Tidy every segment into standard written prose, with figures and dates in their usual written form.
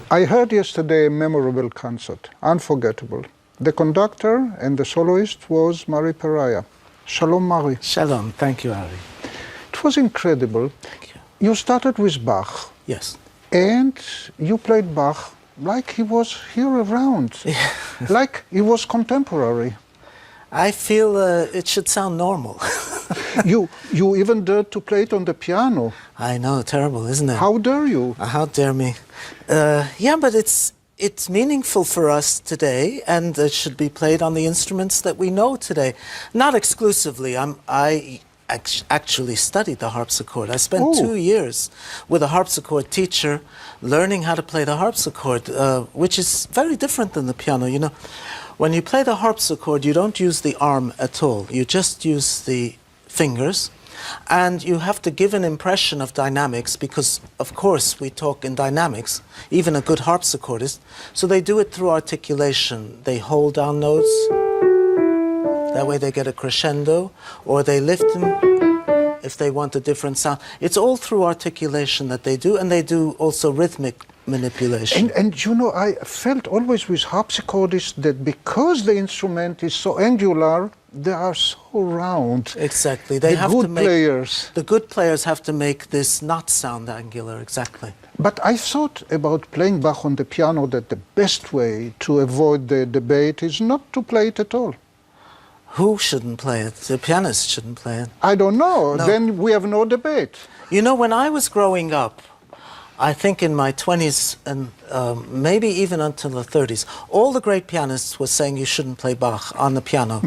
I heard yesterday a memorable concert, unforgettable. The conductor and the soloist was Perahia. Shalom, Marie. Shalom. Thank you, Arie. It was incredible. Thank you. You started with Bach. Yes. And you played Bach like he was here around, like he was contemporary. I feel it should sound normal. You even dared to play it on the piano. I know, terrible, isn't it? How dare you? How dare me? Yeah, but it's meaningful for us today, and it should be played on the instruments that we know today. Not exclusively. I actually studied the harpsichord. I spent 2 years with a harpsichord teacher learning how to play the harpsichord, which is very different than the piano. You know, when you play the harpsichord, you don't use the arm at all. You just use the fingers, and you have to give an impression of dynamics because, of course, we talk in dynamics, even a good harpsichordist. So they do it through articulation. They hold down notes. That way they get a crescendo, or they lift them if they want a different sound. It's all through articulation that they do, and they do also rhythmic manipulation. And you know, I felt always with harpsichordists that because the instrument is so angular, they are so round. Exactly. They have to make, players. The good players have to make this not sound angular, exactly. But I thought about playing Bach on the piano that the best way to avoid the debate is not to play it at all. Who shouldn't play it? The pianist shouldn't play it. I don't know. No. Then we have no debate. You know, when I was growing up, I think in my 20s and maybe even until the 30s, all the great pianists were saying you shouldn't play Bach on the piano.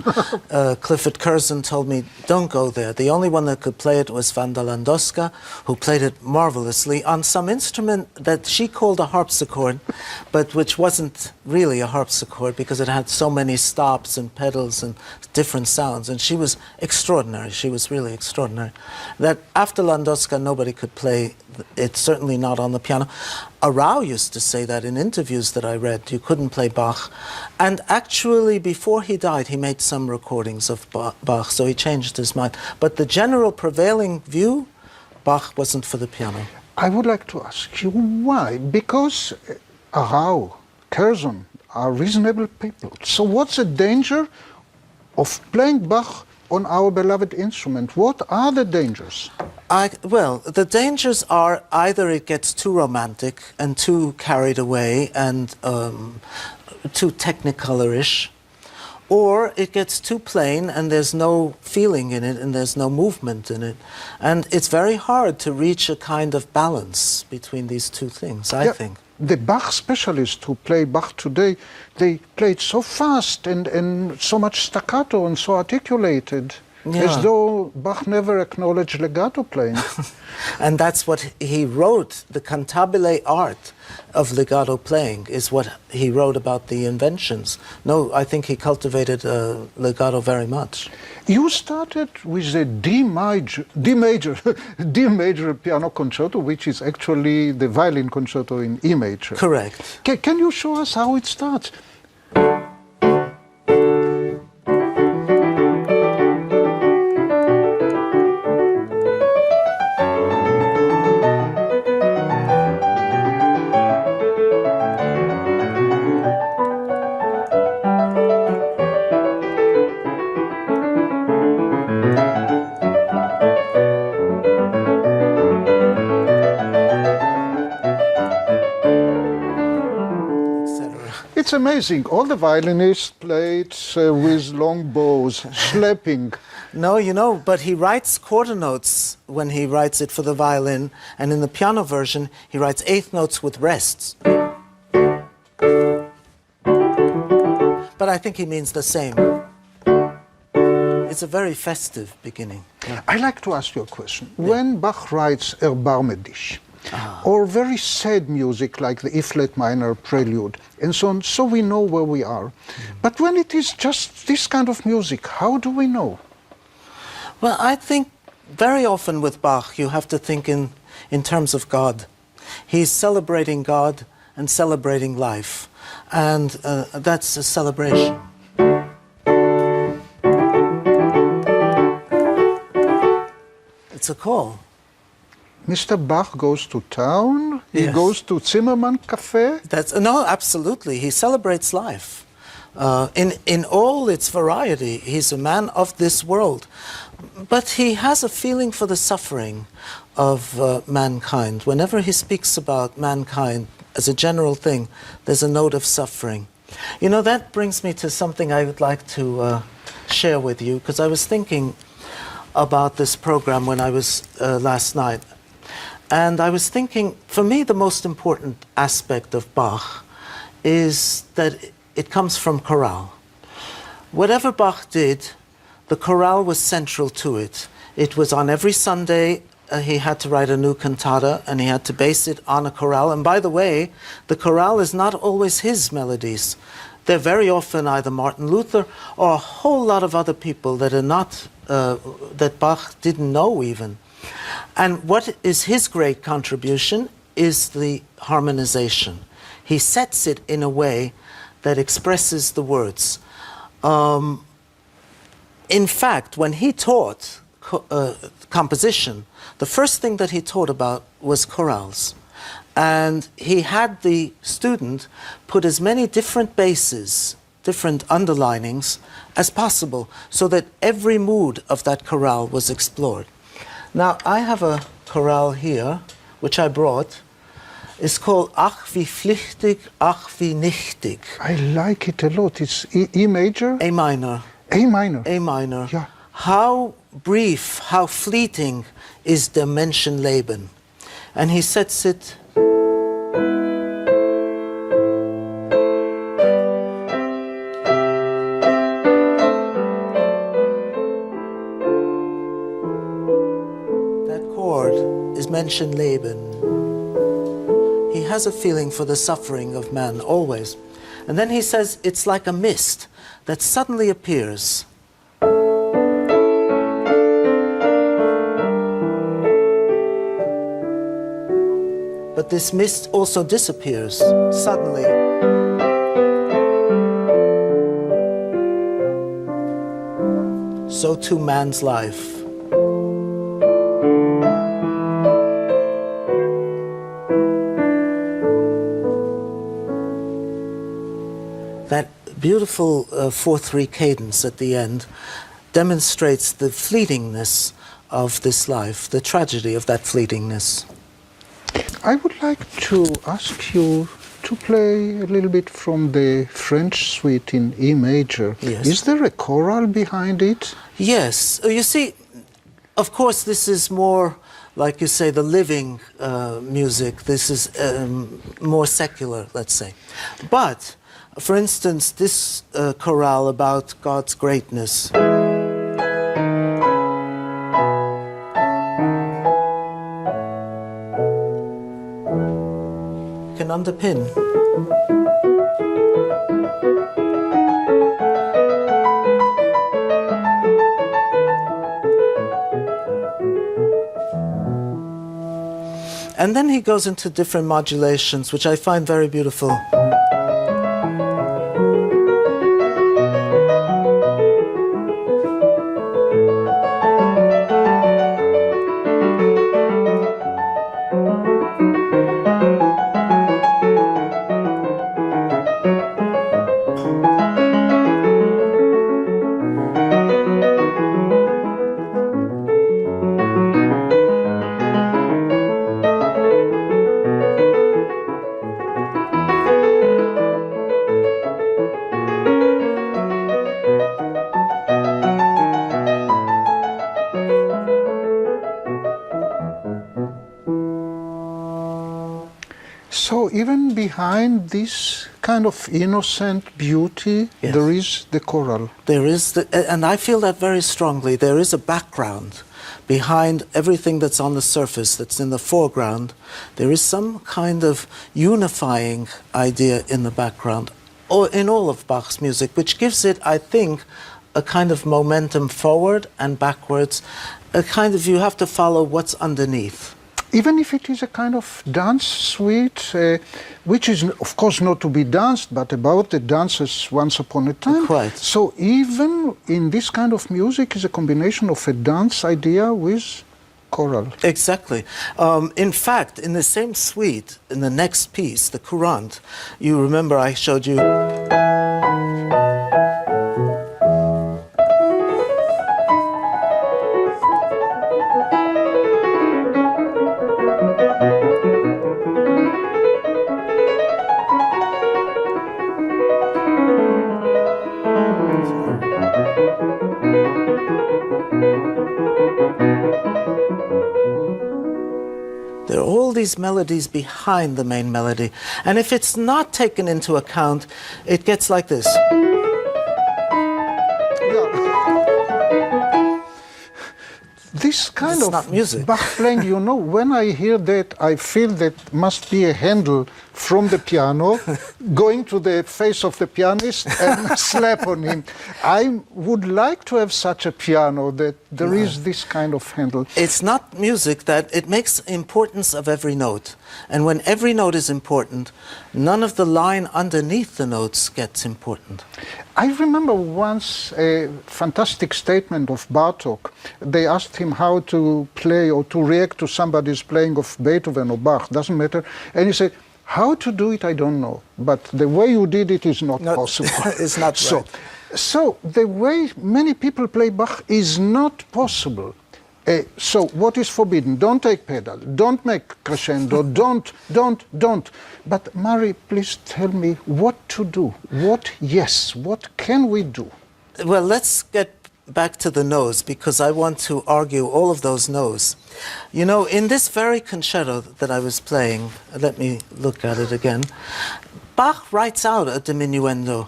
Clifford Curzon told me, don't go there. The only one that could play it was Wanda Landowska, who played it marvelously on some instrument that she called a harpsichord, but which wasn't really a harpsichord because it had so many stops and pedals and different sounds. And she was extraordinary. She was really extraordinary. That after Landowska, nobody could play it, certainly not on the piano. Arau used to say that in interviews that I read, you couldn't play Bach. And actually, before he died, he made some recordings of Bach, so he changed his mind. But the general prevailing view, Bach wasn't for the piano. I would like to ask you why. Because Arau, Curzon are reasonable people. So what's the danger of playing Bach on our beloved instrument? What are the dangers? Well, the dangers are either it gets too romantic and too carried away and too technicolor-ish, or it gets too plain and there's no feeling in it and there's no movement in it. And it's very hard to reach a kind of balance between these two things, I think. The Bach specialists who play Bach today, they play it so fast and so much staccato and so articulated. Yeah. As though Bach never acknowledged legato playing. And that's what he wrote. The cantabile art of legato playing is what he wrote about the inventions. No, I think he cultivated legato very much. You started with a D major piano concerto, which is actually the violin concerto in E major. Correct. Can you show us how it starts? It's amazing. All the violinists played with long bows, schlepping. No, you know, but he writes quarter notes when he writes it for the violin, and in the piano version, he writes eighth notes with rests. But I think he means the same. It's a very festive beginning. Yeah. I'd like to ask you a question. Yeah. When Bach writes Erbarme dich, or very sad music like the E-flat minor prelude, and so on, so we know where we are. But when it is just this kind of music, how do we know? Well, I think very often with Bach, you have to think in terms of God. He's celebrating God and celebrating life, and that's a celebration. It's a call. Mr. Bach goes to town, he Yes. goes to Zimmermann Cafe. No, absolutely. He celebrates life in all its variety. He's a man of this world. But he has a feeling for the suffering of mankind. Whenever he speaks about mankind as a general thing, there's a note of suffering. You know, that brings me to something I would like to share with you, because I was thinking about this program when I was last night. And I was thinking, for me, the most important aspect of Bach is that it comes from chorale. Whatever Bach did, the chorale was central to it. It was on every Sunday, he had to write a new cantata, and he had to base it on a chorale. And by the way, the chorale is not always his melodies. They're very often either Martin Luther or a whole lot of other people that are not, that Bach didn't know even. And what is his great contribution is the harmonization. He sets it in a way that expresses the words. In fact, when he taught composition, the first thing that he taught about was chorales. And he had the student put as many different basses, different underlinings as possible, so that every mood of that chorale was explored. Now, I have a chorale here, which I brought. It's called Ach wie pflichtig, ach wie nichtig. I like it a lot. It's E major? A minor. A minor. A minor. Yeah. How brief, how fleeting is der Menschenleben. And he sets it. That chord is Menschenleben. He has a feeling for the suffering of man, always. And then he says it's like a mist that suddenly appears. But this mist also disappears suddenly. So too man's life. That beautiful 4/3 cadence at the end demonstrates the fleetingness of this life, the tragedy of that fleetingness. I would like to ask you to play a little bit from the French suite in E major. Yes. Is there a chorale behind it? Yes. You see, of course, this is more, like you say, the living music. This is more secular, let's say. But, for instance, this chorale about God's greatness. Can underpin. And then he goes into different modulations, which I find very beautiful. So even behind this kind of innocent beauty, Yes. there is the chorale. There is, and I feel that very strongly, there is a background behind everything that's on the surface, that's in the foreground. There is some kind of unifying idea in the background, or in all of Bach's music, which gives it, I think, a kind of momentum forward and backwards, a kind of, you have to follow what's underneath. Even if it is a kind of dance suite, which is, of course, not to be danced, but about the dances once upon a time. Quite. So even in this kind of music is a combination of a dance idea with choral. Exactly. In fact, in the same suite, in the next piece, the courante, you remember I showed you. There are all these melodies behind the main melody. And if it's not taken into account, it gets like this. This kind It's of not music. Bach playing, you know, when I hear that, I feel that must be a handle from the piano going to the face of the pianist and slap on him. I would like to have such a piano that there is this kind of handle. It's not music, that it makes importance of every note. And when every note is important, none of the line underneath the notes gets important. I remember once a fantastic statement of Bartók. They asked him how to play or to react to somebody's playing of Beethoven or Bach, doesn't matter. And he said, how to do it, I don't know. But the way you did it is not possible. It's not right. So the way many people play Bach is not possible. So what is forbidden? Don't take pedal, don't make crescendo, don't. But Mari, please tell me what to do. What can we do? Well, let's get back to the nose, because I want to argue all of those no's. You know, in this very concerto that I was playing, let me look at it again, Bach writes out a diminuendo.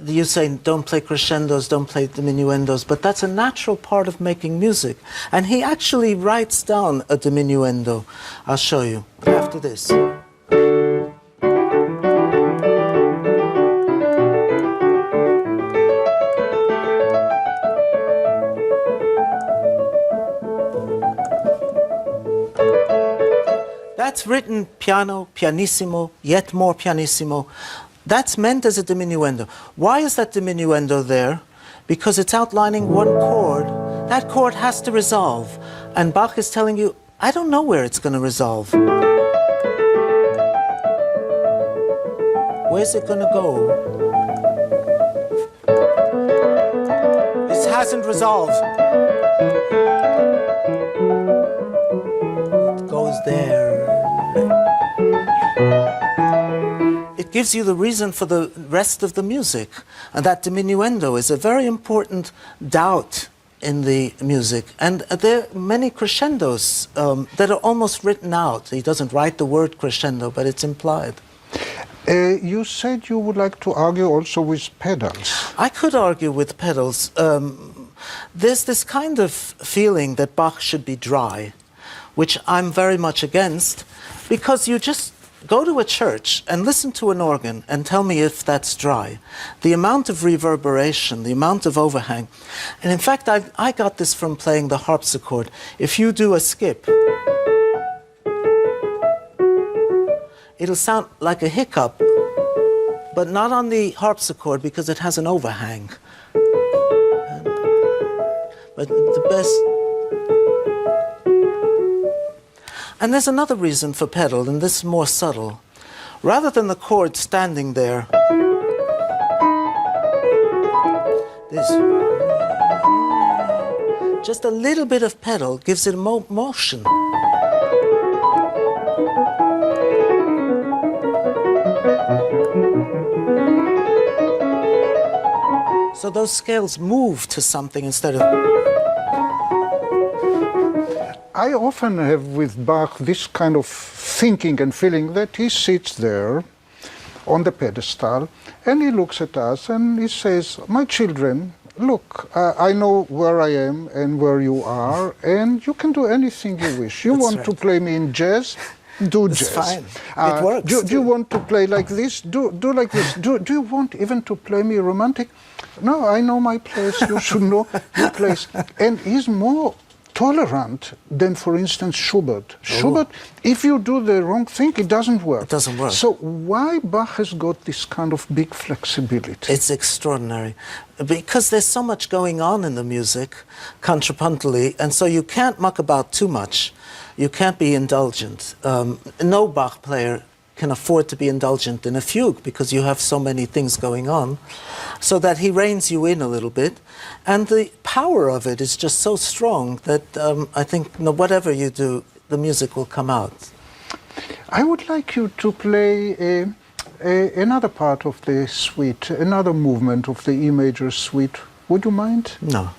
You say don't play crescendos, don't play diminuendos, but that's a natural part of making music. And he actually writes down a diminuendo. I'll show you after this. That's written piano, pianissimo, yet more pianissimo. That's meant as a diminuendo. Why is that diminuendo there? Because it's outlining one chord. That chord has to resolve. And Bach is telling you, I don't know where it's going to resolve. Where's it going to go? This hasn't resolved. It goes there. It gives you the reason for the rest of the music. And that diminuendo is a very important doubt in the music. And there are many crescendos that are almost written out. He doesn't write the word crescendo, but it's implied. You said you would like to argue also with pedals. I could argue with pedals. There's this kind of feeling that Bach should be dry, which I'm very much against, because you just go to a church and listen to an organ and tell me if that's dry. The amount of reverberation, the amount of overhang. And in fact, I got this from playing the harpsichord. If you do a skip, it'll sound like a hiccup, but not on the harpsichord because it has an overhang. But the best... And there's another reason for pedal, and this is more subtle. Rather than the chord standing there, this, just a little bit of pedal gives it motion. So those scales move to something instead of... I often have with Bach this kind of thinking and feeling that he sits there on the pedestal and he looks at us and he says, my children, look, I know where I am and where you are, and you can do anything you wish. You want to play me in jazz? Do It's jazz. fine. It works. Do you want to play like this? Do like this. Do you want even to play me romantic? No, I know my place. You should know your place. And he's more tolerant than, for instance, Schubert. Schubert, if you do the wrong thing, it doesn't work. It doesn't work. So why Bach has got this kind of big flexibility? It's extraordinary. Because there's so much going on in the music, contrapuntally, and so you can't muck about too much. You can't be indulgent. No Bach player can afford to be indulgent in a fugue because you have so many things going on, so that he reins you in a little bit. And the power of it is just so strong that I think whatever you do, the music will come out. I would like you to play another part of the suite, another movement of the E major suite. Would you mind? No.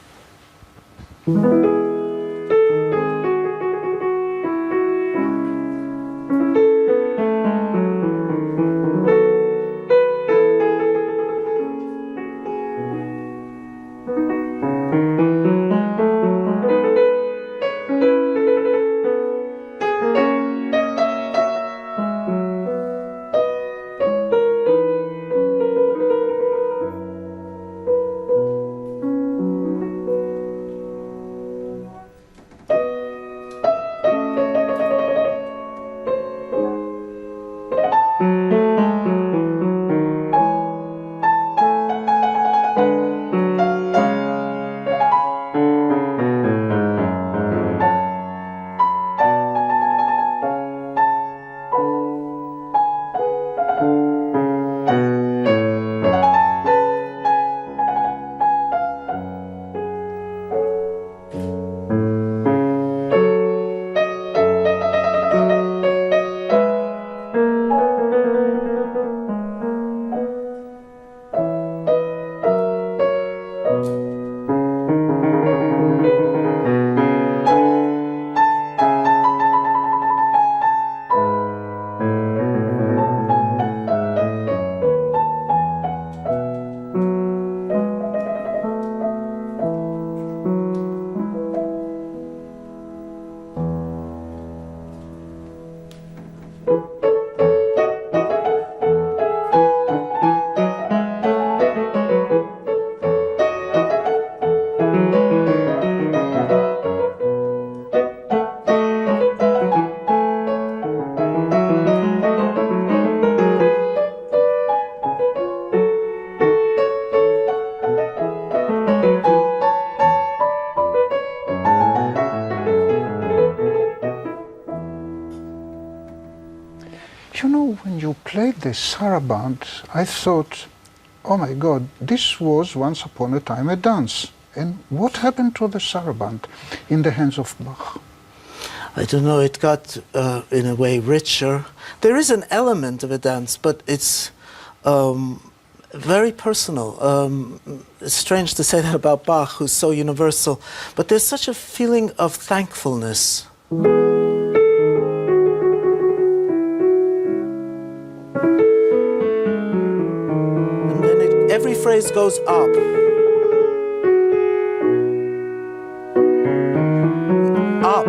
You know, when you played the saraband, I thought, oh my God, this was once upon a time a dance. And what happened to the saraband in the hands of Bach? I don't know, it got, in a way, richer. There is an element of a dance, but it's very personal. It's strange to say that about Bach, who's so universal, but there's such a feeling of thankfulness. And then every phrase goes up. Up.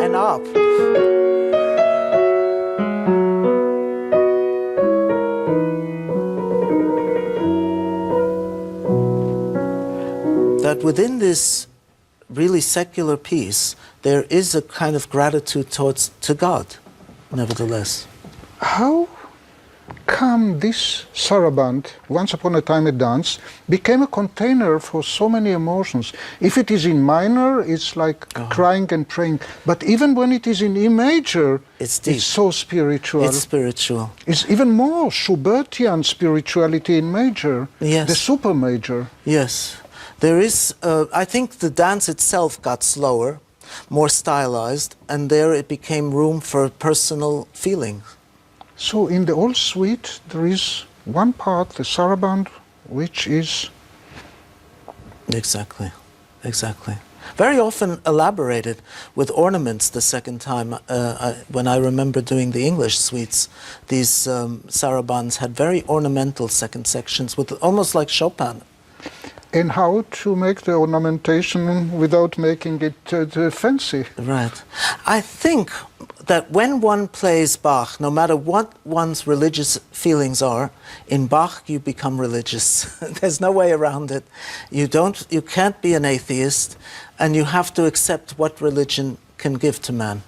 And up. That within this really secular piece, there is a kind of gratitude to God, nevertheless. How come this saraband, once upon a time a dance, became a container for so many emotions? If it is in minor, it's like crying and praying. But even when it is in E major, it's deep. It's so spiritual. It's spiritual. It's even more Schubertian spirituality in major, Yes. the super major. Yes. There is, I think the dance itself got slower, more stylized, and there it became room for personal feeling. So in the old suite, there is one part, the saraband, which is... Exactly, exactly. Very often elaborated with ornaments the second time. When I remember doing the English suites, these sarabands had very ornamental second sections, with almost like Chopin. And how to make the ornamentation without making it fancy. Right. I think that when one plays Bach, no matter what one's religious feelings are, in Bach you become religious. There's no way around it. You can't be an atheist, and you have to accept what religion can give to man.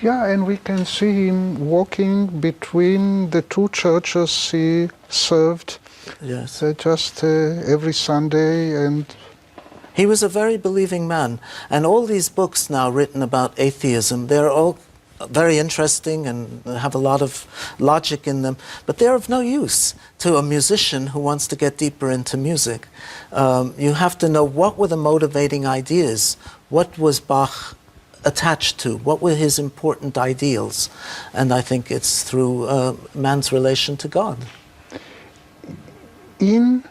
Yeah, and we can see him walking between the two churches he served. Yes. Just every Sunday. And he was a very believing man. And all these books now written about atheism, they're all very interesting and have a lot of logic in them, but they're of no use to a musician who wants to get deeper into music. You have to know what were the motivating ideas, what was Bach attached to, what were his important ideals, and I think it's through man's relation to God. In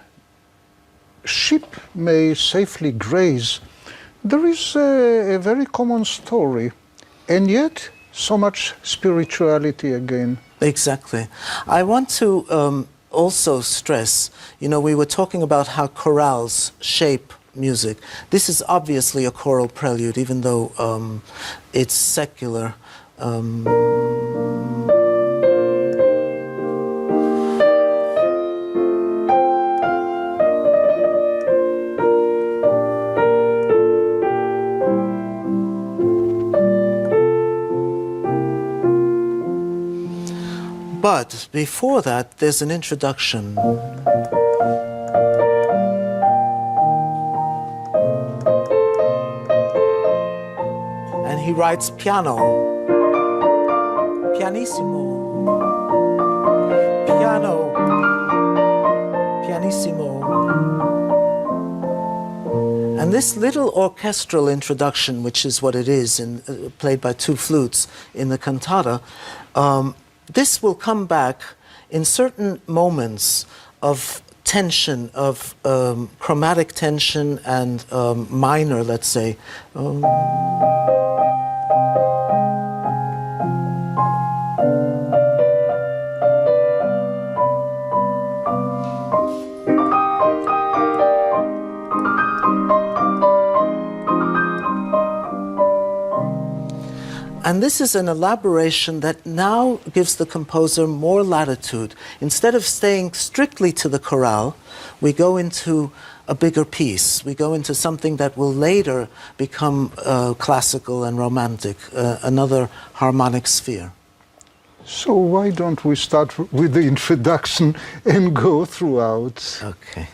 Ship May Safely Graze, there is a very common story, and yet so much spirituality again. Exactly. I want to also stress, you know, we were talking about how chorales shape music. This is obviously a choral prelude, even though it's secular. But before that, there's an introduction. And he writes piano, pianissimo, piano, pianissimo. And this little orchestral introduction, which is what it is, played by two flutes in the cantata, this will come back in certain moments of tension, of chromatic tension and minor, let's say. And this is an elaboration that now gives the composer more latitude. Instead of staying strictly to the chorale, we go into a bigger piece. We go into something that will later become classical and romantic, another harmonic sphere. So why don't we start with the introduction and go throughout? Okay.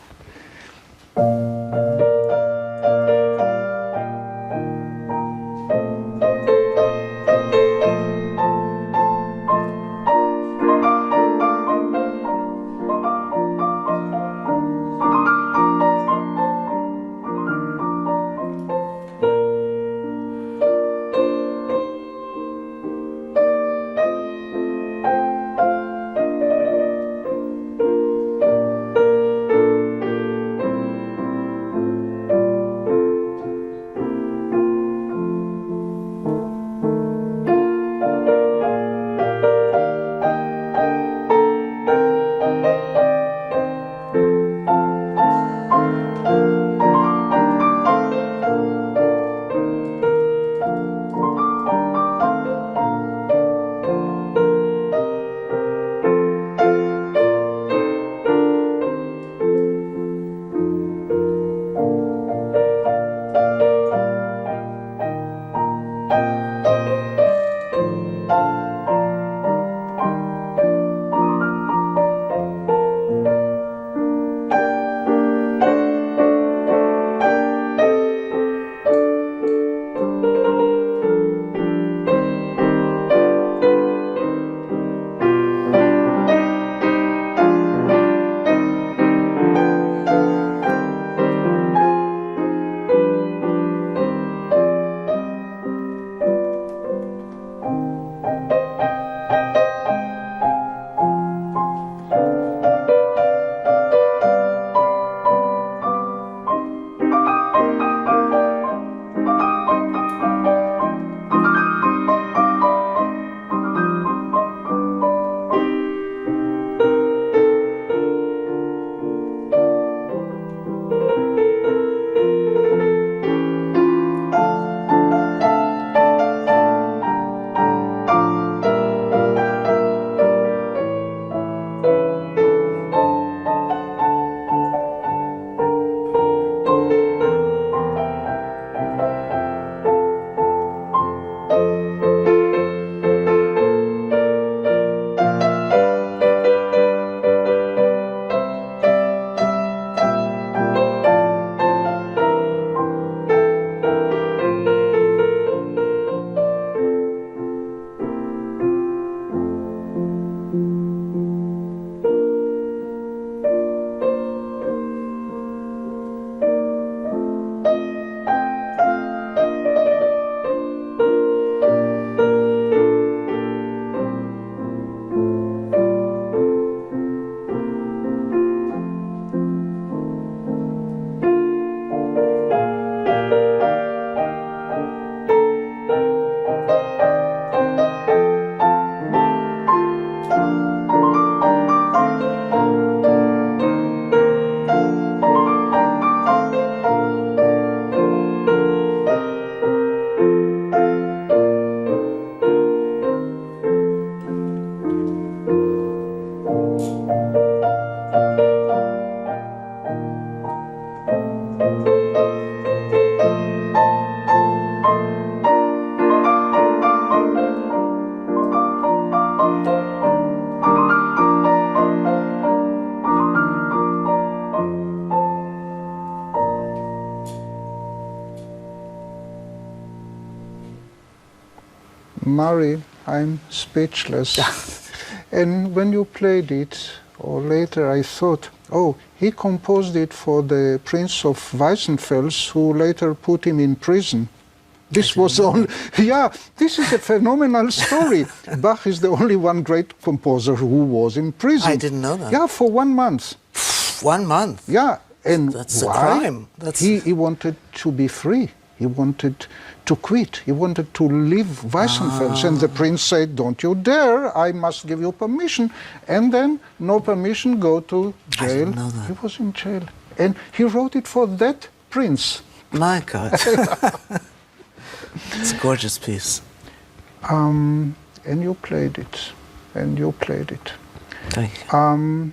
Mari, I'm speechless. And when you played it, or later I thought, oh, he composed it for the Prince of Weissenfels, who later put him in prison. This was only, yeah, this is a phenomenal story. Bach is the only one great composer who was in prison. I didn't know that. Yeah, for 1 month. 1 month? Yeah, and that's why? A crime. That's... He wanted to be free. He wanted to quit. He wanted to leave Weissenfels. And the prince said, don't you dare, I must give you permission. And then, no permission, go to jail. I didn't know that. He was in jail. And he wrote it for that prince. My God. It's a gorgeous piece. And you played it. And you played it. Thank you.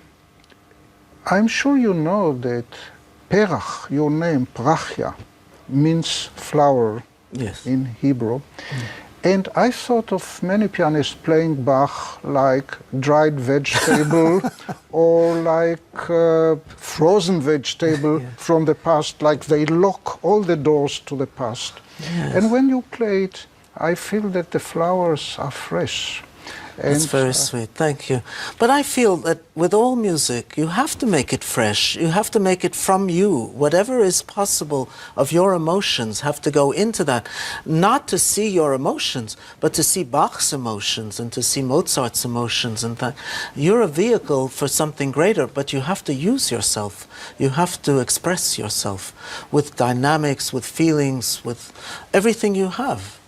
I'm sure you know that Perach, your name, Perahia, means flower in Hebrew. And I thought of many pianists playing Bach like dried vegetable or like frozen vegetable from the past, like they lock all the doors to the past. Yes. And when you play it, I feel that the flowers are fresh. That's very sweet, thank you. But I feel that with all music, you have to make it fresh. You have to make it from you. Whatever is possible of your emotions have to go into that. Not to see your emotions, but to see Bach's emotions and to see Mozart's emotions. And that. You're a vehicle for something greater, but you have to use yourself. You have to express yourself with dynamics, with feelings, with everything you have.